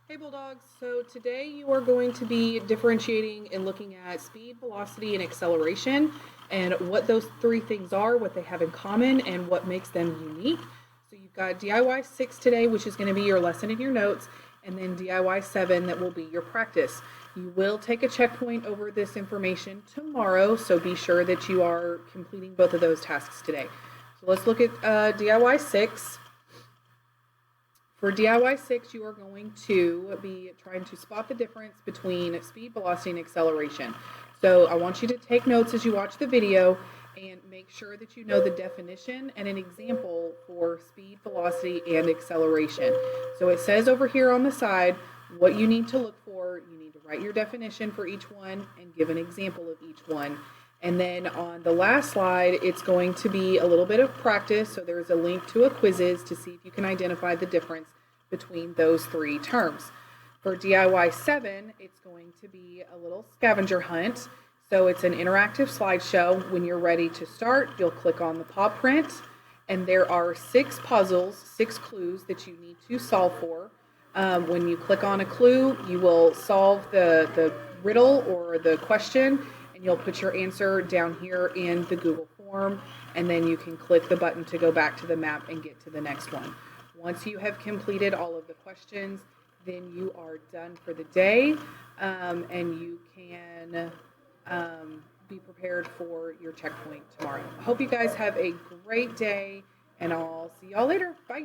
Hey Bulldogs, so today you are going to be differentiating and looking at speed, velocity, and acceleration and what those three things are, what they have in common, and what makes them unique. So you've got DIY 6 today, which is going to be your lesson in your notes, and then DIY 7 that will be your practice. You will take a checkpoint over this information tomorrow, so be sure that you are completing both of those tasks today. So let's look at DIY 6. For DIY 6, you are going to be trying to spot the difference between speed, velocity, and acceleration. So I want you to take notes as you watch the video and make sure that you know the definition and an example for speed, velocity, and acceleration. So it says over here on the side what you need to look for. You need to write your definition for each one and give an example of each one. And then on the last slide, it's going to be a little bit of practice. So there's a link to a quizzes to see if you can identify the difference between those three terms. For DIY 7, it's going to be a little scavenger hunt. So it's an interactive slideshow. When you're ready to start, you'll click on the paw print, and there are 6 puzzles, 6 clues that you need to solve for. When you click on a clue, you will solve the riddle or the question, and you'll put your answer down here in the Google form, and then you can click the button to go back to the map and get to the next one. Once you have completed all of the questions, then you are done for the day, and you can be prepared for your checkpoint tomorrow. I hope you guys have a great day, and I'll see y'all later. Bye.